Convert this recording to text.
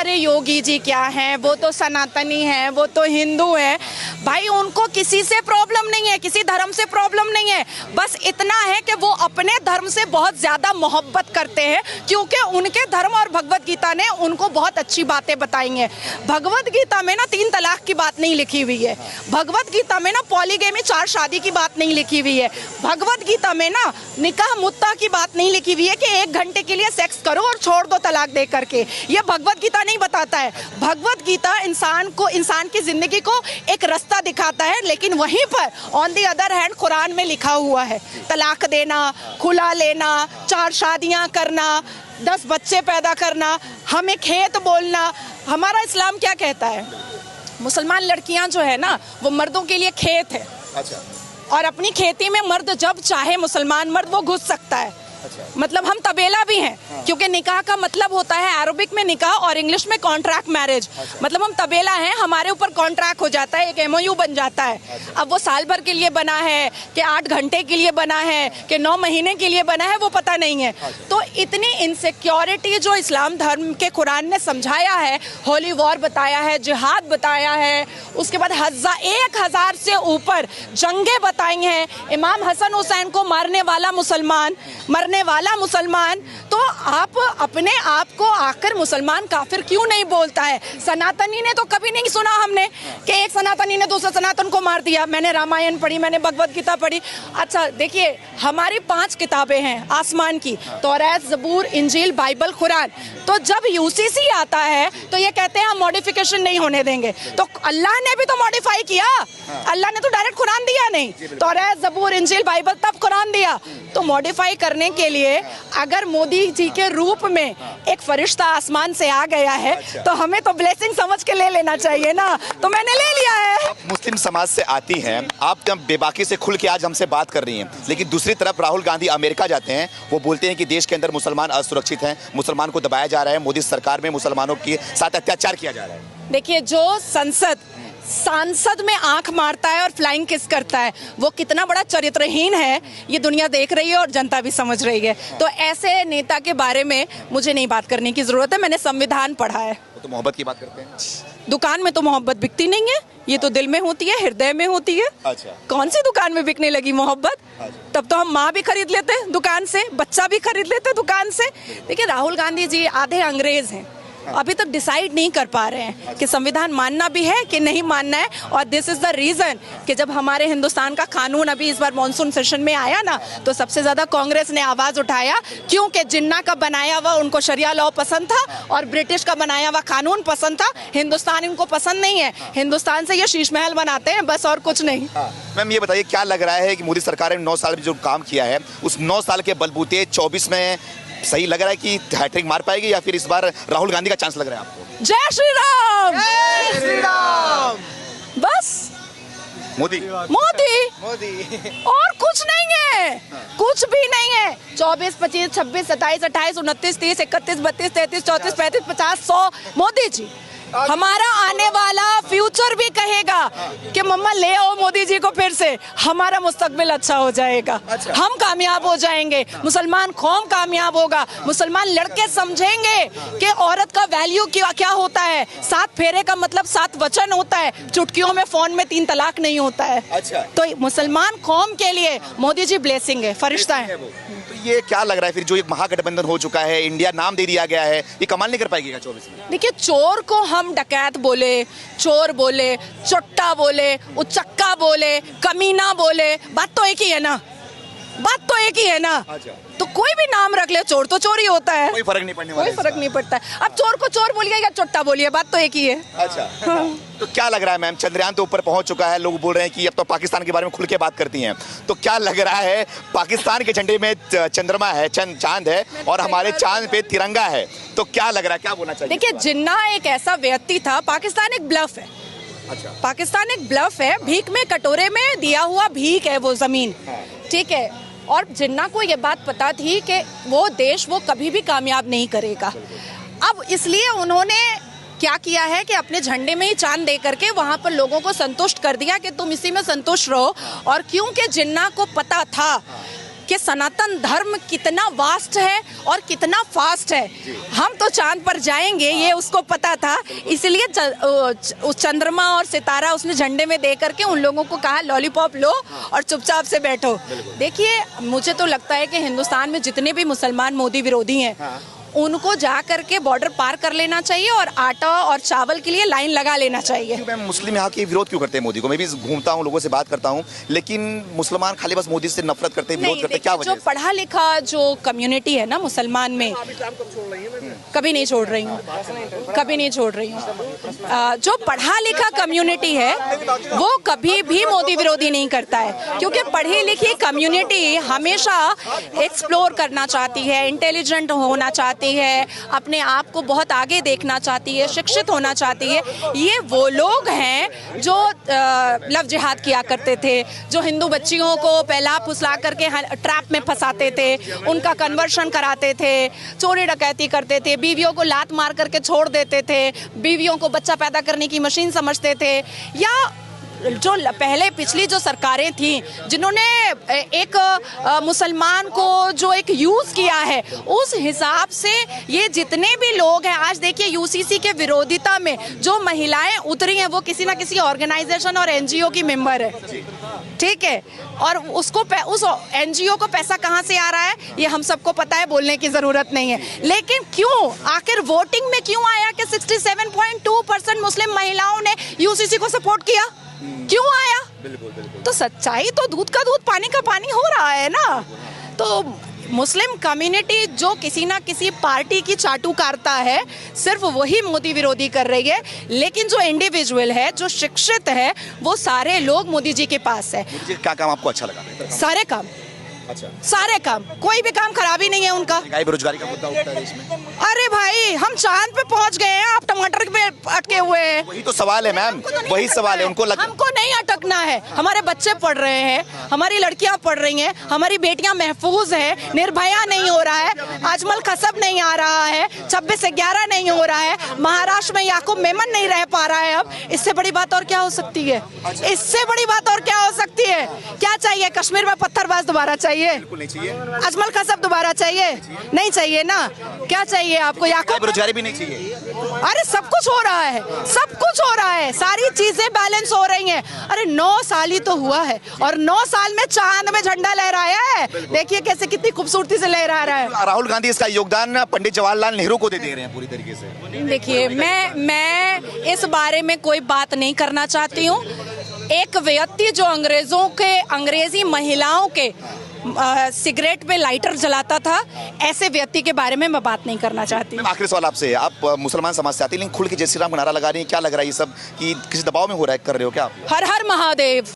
अरे योगी जी क्या हैं, वो तो सनातनी हैं, वो तो हिंदू हैं। भाई उनको किसी से प्रॉब्लम नहीं है, किसी धर्म से प्रॉब्लम नहीं है, बस इतना है कि वो अपने धर्म से बहुत ज़्यादा मोहब्बत करते हैं, क्योंकि उनके धर्म और भगवत गीता ने उनको बहुत अच्छी बातें बताई हैं। भगवत गीता में ना 3 तलाक की बात नहीं लिखी हुई है, भगवत गीता में ना पॉलीगेमी 4 शादी की बात नहीं लिखी हुई है, भगवत गीता में ना निकाह मुत्ता की बात नहीं लिखी हुई है कि 1 घंटे के लिए सेक्स करो और छोड़ दो तलाक दे करके। ये भगवत गीता नहीं बताता है। भगवत गीता इंसान को, इंसान की जिंदगी को एक रास्ता दिखाता है, लेकिन वहीं पर on the other hand Quran में लिखा हुआ है तलाक देना, खुला लेना, 4 शादियां करना, 10 बच्चे पैदा करना, हमें खेत बोलना। हमारा इस्लाम क्या कहता है? मुसलमान लड़कियां जो है ना वो मर्दों के लिए खेत है। अच्छा। और अपनी खेती में मर्द जब चाहे मुसलमान मर्द वो घुस सकता है। अच्छा। मतलब हम तबेला भी हैं। हाँ। क्योंकि निकाह का मतलब होता है अरबिक में निकाह और इंग्लिश में कॉन्ट्रैक्ट मैरिज। अच्छा। मतलब हम तबेला हैं, हमारे ऊपर कॉन्ट्रैक्ट हो जाता है, एक एमओयू बन जाता है। अच्छा। अब वो साल भर के लिए बना है कि 8 घंटे के लिए बना है कि 9 महीने के लिए बना है वो पता नहीं है। अच्छा। तो इतनी इनसिक्योरिटी जो इस्लाम धर्म के कुरान ने समझाया है, होली वॉर बताया है, जिहाद बताया है, उसके बाद 1000 से ऊपर जंगें बताई हैं, इमाम हसन हुसैन को मारने वाला मुसलमान, तो आप अपने आप को आकर मुसलमान काफिर क्यों नहीं बोलता है? सनातनी ने तो कभी नहीं सुना हमने कि एक सनातनी ने दूसरे सनातन को मार दिया। मैंने रामायण पढ़ी, मैंने भगवत गीता पढ़ी। अच्छा देखिए, हमारी 5 किताबें हैं आसमान की, तौरात, ज़बूर, इंजील, बाइबल, कुरान। तो जब यूसीसी आता है तो ये कहते हैं हम मॉडिफिकेशन नहीं होने देंगे। तो अल्लाह ने भी तो मॉडिफाई किया, अल्लाह ने तो डायरेक्ट कुरान दिया नहीं, तौरात, ज़बूर, इंजील, बाइबल, तब कुरान दिया। तो मॉडिफाई करने के लिए अगर मोदी जी के रूप में एक फरिश्ता आसमान से आ गया है तो हमें तो ब्लेसिंग समझ के ले लेना चाहिए ना, तो मैंने ले लिया है। आप मुस्लिम समाज से आती हैं, आप जब बेबाकी से खुल के आज हमसे बात कर रही हैं, लेकिन दूसरी तरफ राहुल गांधी अमेरिका जाते हैं, वो बोलते हैं कि देश के अंदर मुसलमान असुरक्षित हैं, मुसलमान को दबाया जा रहा है, मोदी सरकार में मुसलमानों के साथ अत्याचार किया जा रहा है। देखिए, जो सांसद में आंख मारता है और फ्लाइंग किस करता है, वो कितना बड़ा चरित्रहीन है ये दुनिया देख रही है और जनता भी समझ रही है। तो ऐसे नेता के बारे में मुझे नहीं बात करने की जरूरत है, मैंने संविधान पढ़ा है। तो मोहब्बत की बात करते हैं। दुकान में तो मोहब्बत बिकती नहीं है, ये तो दिल में होती है, हृदय में होती है। अच्छा। कौन सी दुकान में बिकने लगी मोहब्बत? अच्छा। तब तो हम माँ भी खरीद लेते दुकान से, बच्चा भी खरीद लेते दुकान से। देखिए, राहुल गांधी जी आधे अंग्रेज हैं, अभी तक डिसाइड नहीं कर पा रहे हैं कि संविधान मानना भी है कि नहीं मानना है। और दिस इज द रीजन कि जब हमारे हिंदुस्तान का कानून अभी इस बार मॉनसून सेशन में आया ना, तो सबसे ज्यादा कांग्रेस ने आवाज उठाया, क्योंकि जिन्ना का बनाया हुआ उनको शरिया लॉ पसंद था और ब्रिटिश का बनाया हुआ कानून पसंद था। हिंदुस्तान इनको पसंद नहीं है, हिंदुस्तान से ये शीश महल बनाते हैं बस, और कुछ नहीं। मैम ये बताइए, क्या लग रहा है कि मोदी सरकार ने 9 साल में जो काम किया है, उस 9 साल के बलबूते 24 में सही लग रहा है कि हैट्रिक मार पाएगी, या फिर इस बार राहुल गांधी का चांस लग रहा है आपको? जय श्री राम, जय श्री राम। बस मोदी और कुछ नहीं है, कुछ भी नहीं है। 24, 25, 26, 27, 28, 29, 30, 31, 32, 33, 34, 35, 50, 100 मोदी जी। हमारा आने वाला फ्यूचर भी कहेगा कि मम्मा ले आओ मोदी जी को फिर से, हमारा मुस्तकबिल अच्छा हो जाएगा। अच्छा। हम कामयाब हो जाएंगे, मुसलमान कौम कामयाब होगा, मुसलमान लड़के समझेंगे कि औरत का वैल्यू क्या होता है। 7 फेरे का मतलब 7 वचन होता है, चुटकियों में, फोन में 3 तलाक नहीं होता है। अच्छा। तो मुसलमान कौम के लिए मोदी जी ब्लेसिंग है, फरिश्ता है। तो ये क्या लग रहा है फिर, जो एक महागठबंधन हो चुका है, इंडिया नाम दे दिया गया है, ये कमाल नहीं कर पाएगी 24 में? देखिए, चोर को हम डकैत बोले, चोर बोले, चोट्टा बोले, उचक्का बोले, कमीना बोले, बात तो एक ही है ना, बात तो एक ही है ना। अच्छा। तो कोई भी नाम रख ले, चोर तो चोर ही होता है, कोई फर्क नहीं पड़ने वाला, कोई फर्क नहीं पड़ता है। अब चोर को चोर बोलिए या चोट्टा बोलिए, बात तो एक ही है। अच्छा। हाँ। तो क्या लग रहा है मैम, चंद्रयान तो ऊपर पहुंच चुका है, लोग बोल रहे हैं कि अब तो पाकिस्तान के बारे में खुल के बात करती हैं, तो क्या लग रहा है, पाकिस्तान के झंडे में चंद्रमा है, चांद है, और हमारे चांद पे तिरंगा है, तो क्या लग रहा है, क्या बोलना चाहिए? देखिए, जिन्ना एक ऐसा व्यक्ति था, पाकिस्तान एक ब्लफ है। अच्छा। पाकिस्तान एक ब्लफ है, भीख में कटोरे में दिया हुआ भीख है वो जमीन। ठीक है, और जिन्ना को ये बात पता थी कि वो देश वो कभी भी कामयाब नहीं करेगा। अब इसलिए उन्होंने क्या किया है कि अपने झंडे में ही चांद दे करके वहां पर लोगों को संतुष्ट कर दिया कि तुम इसी में संतुष्ट रहो। और क्योंकि जिन्ना को पता था कि सनातन धर्म कितना वास्ट है और कितना फास्ट है। हम तो चांद पर जाएंगे ये उसको पता था, इसलिए उस चंद्रमा और सितारा उसने झंडे में दे करके उन लोगों को कहा लॉलीपॉप लो और चुपचाप से बैठो। देखिए, मुझे तो लगता है कि हिंदुस्तान में जितने भी मुसलमान मोदी विरोधी हैं, उनको जा करके बॉर्डर पार कर लेना चाहिए और आटा और चावल के लिए लाइन लगा लेना चाहिए। मैम, मुस्लिम यहाँ के विरोध क्यों करते हैं मोदी को? मैं भी घूमता हूँ, लोगों से बात करता हूँ, लेकिन मुसलमान खाली बस मोदी से नफरत करते हैं, विरोध करते हैं, क्या वजह जो है? पढ़ा लिखा जो कम्युनिटी है ना मुसलमान में, कभी नहीं छोड़ रही हूँ, कभी नहीं छोड़ रही हूँ। जो पढ़ा लिखा कम्युनिटी है वो कभी भी मोदी विरोधी नहीं करता है, क्योंकि पढ़ी लिखी कम्युनिटी हमेशा एक्सप्लोर करना चाहती है, इंटेलिजेंट होना चाहती है, अपने आप को बहुत आगे देखना चाहती है, शिक्षित होना चाहती है। ये वो लोग हैं जो लव जिहाद किया करते थे, जो हिंदू बच्चियों को पहला फुसला करके ट्रैप में फंसाते थे, उनका कन्वर्शन कराते थे, चोरी डकैती करते थे, बीवियों को लात मार करके छोड़ देते थे, बीवियों को बच्चा पैदा करने की मशीन समझते थे। या जो पहले पिछली जो सरकारें थी जिन्होंने एक मुसलमान को जो एक यूज किया है, उस हिसाब से ये जितने भी लोग हैं, आज देखिए यूसीसी के विरोधिता में जो महिलाएं उतरी हैं वो किसी ना किसी ऑर्गेनाइजेशन और एनजीओ की मेंबर है, ठीक है, और उसको उस एनजीओ को पैसा कहां से आ रहा है ये हम सबको पता है, बोलने की जरूरत नहीं है। लेकिन क्यों आखिर वोटिंग में क्यों आया कि 67.2% मुस्लिम महिलाओं ने यूसीसी को सपोर्ट किया? क्यों आया? बिल्कुल। तो सच्चाई तो दूध का दूध पानी का पानी हो रहा है ना। तो मुस्लिम कम्युनिटी जो किसी ना किसी पार्टी की चाटुकारिता है, सिर्फ वही मोदी विरोधी कर रही है। लेकिन जो इंडिविजुअल है, जो शिक्षित है, वो सारे लोग मोदी जी के पास है। मोदी जी क्या काम आपको अच्छा लगा? सारे काम, अच्छा, सारे काम, कोई भी काम खराब ही नहीं है उनका। बेरोजगारी का मुद्दा उठता है इसमें। अरे भाई, हम चांद पे पहुंच गए हैं, आप टमाटर पे अटके हुए हैं। वही तो सवाल है मैम, वही सवाल है। हमको नहीं अटकना है। हमारे बच्चे पढ़ रहे हैं, हमारी लड़कियां पढ़ रही हैं, हमारी बेटियां महफूज हैं, निर्भया नहीं हो रहा है, अजमल कसब नहीं आ रहा है, 26/11 नहीं हो रहा है, महाराष्ट्र में याकूब मेमन नहीं रह पा रहा है। अब इससे बड़ी बात और क्या हो सकती है? इससे बड़ी बात और क्या हो सकती है? क्या चाहिए? कश्मीर में पत्थरबाज दोबारा चाहिए? बिल्कुल नहीं चाहिए। अजमल कसब दोबारा चाहिए? नहीं चाहिए ना। क्या चाहिए आपको? याकूब बेरोजगारी भी नहीं चाहिए। अरे सब कुछ हो रहा है, सब कुछ हो रहा है, सारी चीजें बैलेंस हो रही हैं। अरे 9 साल ही तो हुआ है और 9 साल में चांद में झंडा लहराया है। देखिए कैसे, कितनी खूबसूरती से लहरा रहा है। राहुल गांधी इसका योगदान पंडित जवाहरलाल नेहरू को दे रहे हैं पूरी तरीके से। देखिए, मैं इस बारे में कोई बात नहीं करना चाहती हूँ। एक व्यक्ति जो अंग्रेजी महिलाओं के सिगरेट पे लाइटर जलाता था, ऐसे व्यक्ति के बारे में मैं बात नहीं करना चाहती। आखिरी सवाल आपसे, आप मुसलमान समाज से आते हैं, लेकिन खुल के जय श्री राम का नारा लगा रही हैं, क्या लग रहा है ये सब कि किसी दबाव में हो रहा है, कर रहे हो क्या आप? हर हर महादेव।